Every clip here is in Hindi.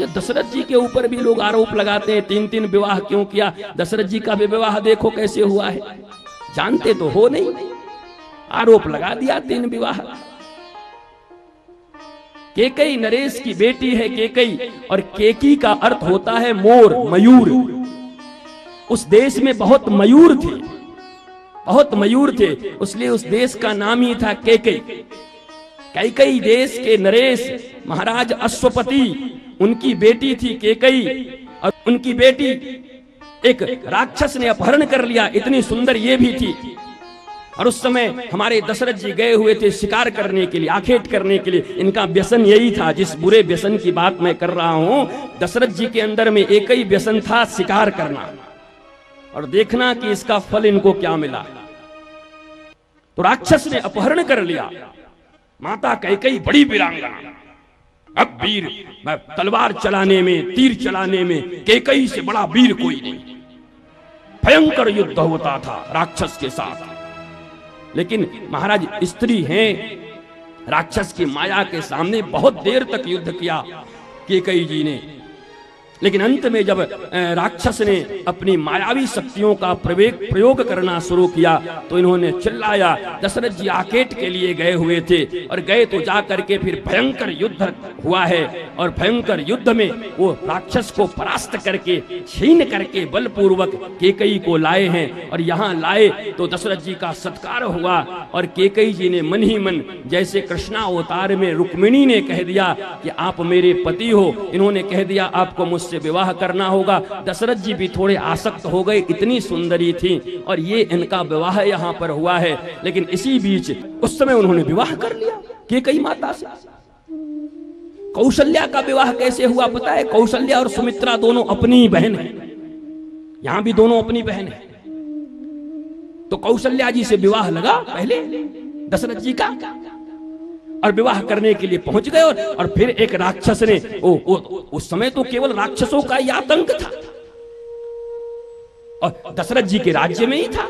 दशरथ जी के ऊपर भी लोग आरोप लगाते हैं, 3-3 विवाह क्यों किया। दशरथ जी का भी विवाह देखो कैसे हुआ है, जानते तो हो नहीं, आरोप लगा दिया 3 विवाह। केकई नरेश की बेटी है केकई, और केकी का अर्थ होता है मोर, मयूर। उस देश में बहुत मयूर थे, बहुत मयूर थे, इसलिए उस देश का नाम ही था केकई। कैकई देश के नरेश महाराज अश्वपति, उनकी बेटी थी केकई, और उनकी बेटी एक राक्षस ने अपहरण कर लिया। इतनी सुंदर ये भी थी। और उस समय हमारे दशरथ जी गए हुए थे शिकार करने के लिए, आखेट करने के लिए। इनका व्यसन यही था, जिस बुरे व्यसन की बात मैं कर रहा हूं, दशरथ जी के अंदर में एक ही व्यसन था, शिकार करना, और देखना कि इसका फल इनको क्या मिला। तो राक्षस ने अपहरण कर लिया। माता कैकई बड़ी वीरांगना, अब वीर तलवार चलाने में, तीर चलाने में कैकई से बड़ा वीर कोई नहीं। भयंकर युद्ध होता था राक्षस के साथ। लेकिन महाराज स्त्री हैं, राक्षस की माया के सामने बहुत देर तक युद्ध किया कैकई जी ने। लेकिन अंत में जब राक्षस ने अपनी मायावी शक्तियों का प्रयोग करना शुरू किया तो इन्होंने चिल्लाया। दशरथ जी आकेट के लिए गए हुए थे, और गए तो जा करके फिर भयंकर युद्ध हुआ है। और भयंकर युद्ध में वो राक्षस को परास्त करके, छीन करके बलपूर्वक कैकई को लाए हैं। और यहाँ लाए तो दशरथ जी का सत्कार हुआ, और कैकई जी ने मन ही मन, जैसे कृष्णावतार में रुक्मिणी ने कह दिया कि आप मेरे पति हो, इन्होंने कह दिया आपको मुझसे विवाह करना होगा। दशरथ जी भी थोड़े आसक्त हो गए, इतनी सुंदरी थी, और ये इनका विवाह यहाँ पर हुआ है। लेकिन इसी बीच उस समय उन्होंने विवाह कर लिया कैकई माता से। कौशल्या का विवाह कैसे हुआ पता है? कौशल्या और सुमित्रा दोनों अपनी ही बहन है, यहां भी दोनों अपनी बहन है। तो कौशल्या जी से विवाह लगा पहले दशरथ जी का, और विवाह करने के लिए पहुंच गए। और फिर एक राक्षस ने, उस समय तो केवल राक्षसों का ही आतंक था, और दशरथ जी के राज्य में ही था।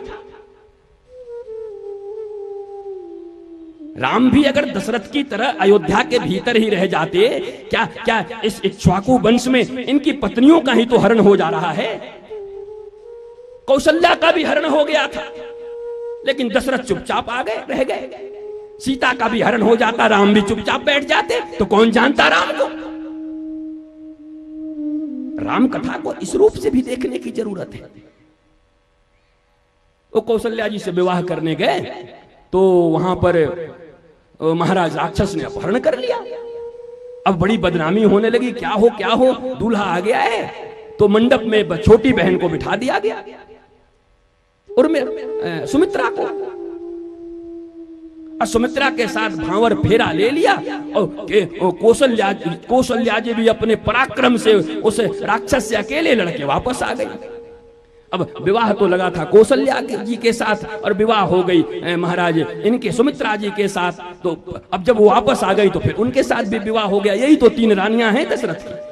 राम भी अगर दशरथ की तरह अयोध्या के भीतर ही रह जाते, क्या इस इक्ष्वाकु वंश में इनकी पत्नियों का ही तो हरण हो जा रहा है। कौशल्या का भी हरण हो गया था, लेकिन दशरथ चुपचाप आ गए, रह गए। सीता का भी हरण हो जाता, राम भी चुपचाप बैठ जाते, तो कौन जानता राम को। राम कथा को इस रूप से भी देखने की जरूरत है। वो कौशल्या जी से विवाह करने गए तो वहां पर महाराज राक्षस ने अपहरण कर लिया। अब बड़ी बदनामी होने लगी, क्या हो दूल्हा आ गया है। तो मंडप में छोटी बहन को बिठा दिया गया, और सुमित्रा को, सुमित्रा के साथ भांवर फेरा ले लिया। और कौशल्या जी भी अपने पराक्रम से उस राक्षस से अकेले लड़के वापस आ गई। अब विवाह तो लगा था कौशल्या जी के साथ, और विवाह हो गई महाराज इनके सुमित्रा जी के साथ। तो अब जब वो वापस आ गई तो फिर उनके साथ भी विवाह हो गया। यही तो 3 रानियां हैं दशरथ की।